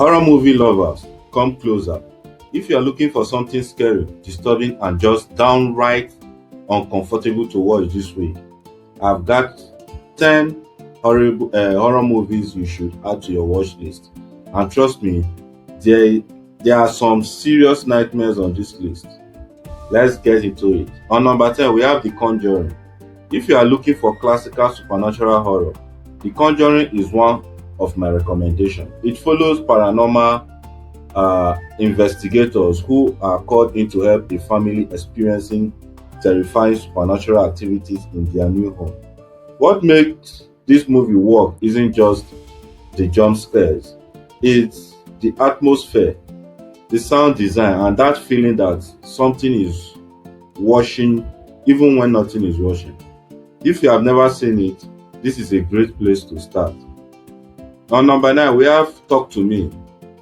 Horror movie lovers, come closer. If you are looking for something scary, disturbing, and just downright uncomfortable to watch this week, I've got 10 horror movies you should add to your watch list. And trust me, there, there are some serious nightmares on this list. Let's get into it. On number 10, we have The Conjuring. If you are looking for classical supernatural horror, The Conjuring is one of my recommendations. It follows paranormal investigators who are called in to help a family experiencing terrifying supernatural activities in their new home. What makes this movie work isn't just the jump scares, it's the atmosphere, the sound design, and that feeling that something is watching even when nothing is watching. If you have never seen it, this is a great place to start. On number 9, we have Talk to Me.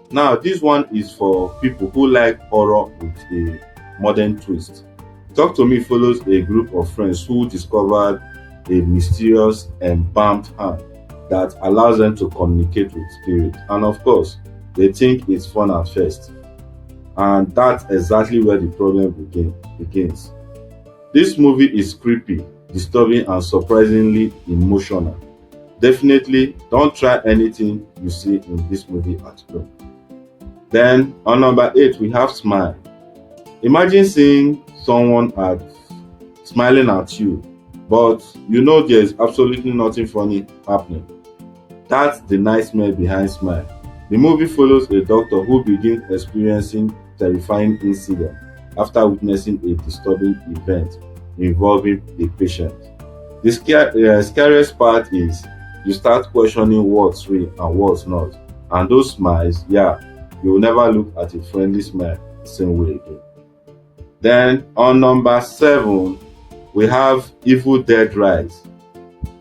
Now, this one is for people who like horror with a modern twist. Talk to Me follows a group of friends who discovered a mysterious embalmed hand that allows them to communicate with spirit. And of course, they think it's fun at first. And that's exactly where the problem begins. This movie is creepy, disturbing, and surprisingly emotional. Definitely don't try anything you see in this movie at home. Then on number 8, we have Smile. Imagine seeing someone smiling at you, but you know there's absolutely nothing funny happening. That's the nightmare behind Smile. The movie follows a doctor who begins experiencing terrifying incident after witnessing a disturbing event involving a patient. The scariest part is you start questioning what's real and what's not. And those smiles, yeah, you will never look at a friendly smile the same way again. Then on number 7, we have Evil Dead Rise.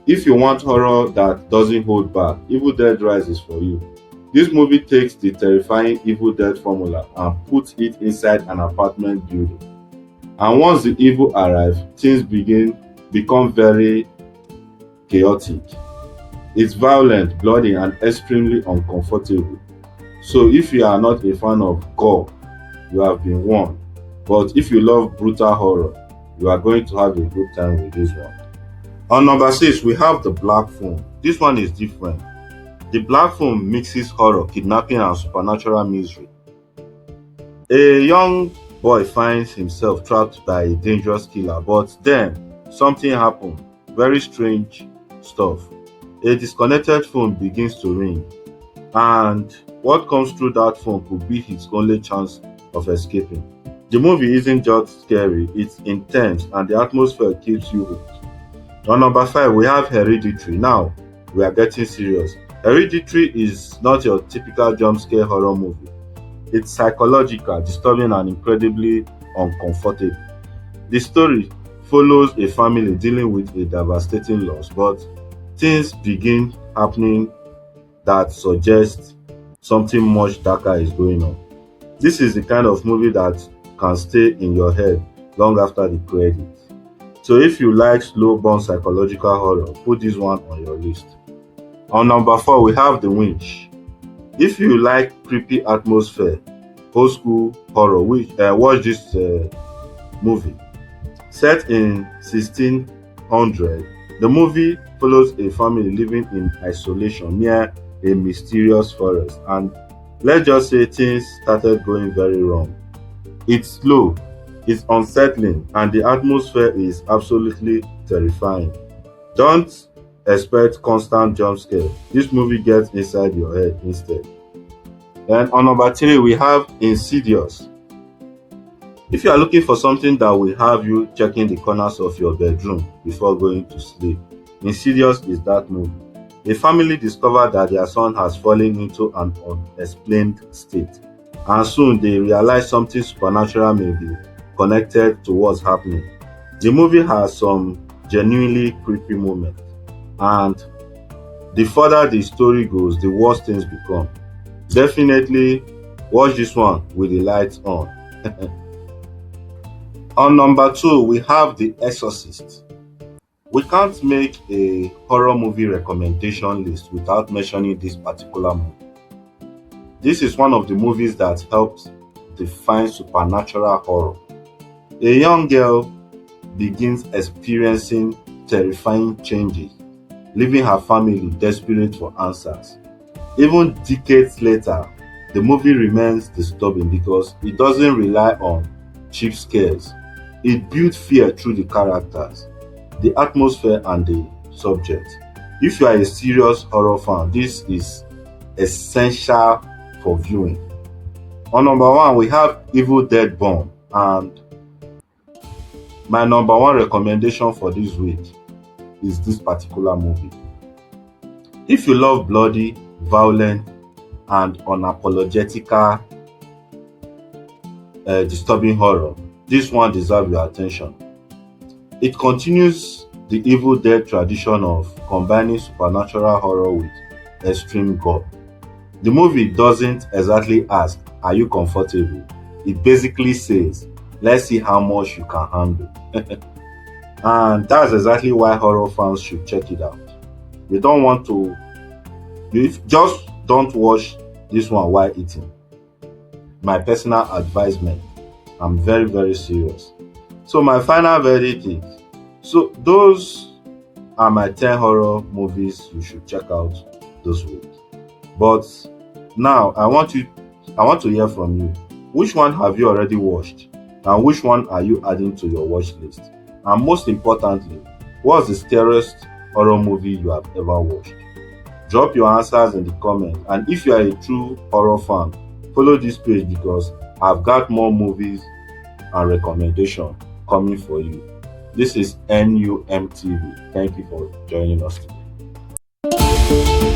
If you want horror that doesn't hold back, Evil Dead Rise is for you. This movie takes the terrifying Evil Dead formula and puts it inside an apartment building. And once the evil arrive, things become very chaotic. It's violent, bloody, and extremely uncomfortable. So if you are not a fan of gore, you have been warned. But if you love brutal horror, you are going to have a good time with this one. On number 6, we have The Black Phone. This one is different. The Black Phone mixes horror, kidnapping, and supernatural misery. A young boy finds himself trapped by a dangerous killer, but then something happens. Very strange stuff. A disconnected phone begins to ring, and what comes through that phone could be his only chance of escaping. The movie isn't just scary, it's intense, and the atmosphere keeps you hooked. On number 5, we have Hereditary. Now, we are getting serious. Hereditary is not your typical jump scare horror movie. It's psychological, disturbing, and incredibly uncomfortable. The story follows a family dealing with a devastating loss, but things begin happening that suggest something much darker is going on. This is the kind of movie that can stay in your head long after the credits. So if you like slow burn psychological horror, put this one on your list. On number 4, we have The Winch. If you like creepy atmosphere, old school horror, watch this movie. Set in 1600, the movie follows a family living in isolation near a mysterious forest, and let's just say things started going very wrong. It's slow, it's unsettling, and the atmosphere is absolutely terrifying. Don't expect constant jump scare. This movie gets inside your head instead. Then on number 3, we have Insidious. If you are looking for something that will have you checking the corners of your bedroom before going to sleep, Insidious is that movie. A family discover that their son has fallen into an unexplained state, and soon they realize something supernatural may be connected to what's happening. The movie has some genuinely creepy moments, and the further the story goes, the worse things become. Definitely watch this one with the lights on. On number 2, we have The Exorcist. We can't make a horror movie recommendation list without mentioning this particular movie. This is one of the movies that helped define supernatural horror. A young girl begins experiencing terrifying changes, leaving her family desperate for answers. Even decades later, the movie remains disturbing because it doesn't rely on cheap scares. It builds fear through the characters, the atmosphere, and the subject. If you are a serious horror fan, this is essential for viewing. On number one, we have Evil Dead Born, and my number one recommendation for this week is this particular movie. If you love bloody, violent, and unapologetic disturbing horror, this one deserves your attention. It continues the Evil Dead tradition of combining supernatural horror with extreme gore. The movie doesn't exactly ask, "Are you comfortable?" It basically says, "Let's see how much you can handle." And that's exactly why horror fans should check it out. You don't want to, you just don't watch this one while eating. My personal advisement. I'm very, very serious. So, my final verdict is, so those are my 10 horror movies you should check out this week. But now I want to hear from you. Which one have you already watched? And which one are you adding to your watch list? And most importantly, what's the scariest horror movie you have ever watched? Drop your answers in the comments. And if you are a true horror fan, follow this page because I've got more movies and recommendations coming for you. This is NUMTV. Thank you for joining us today.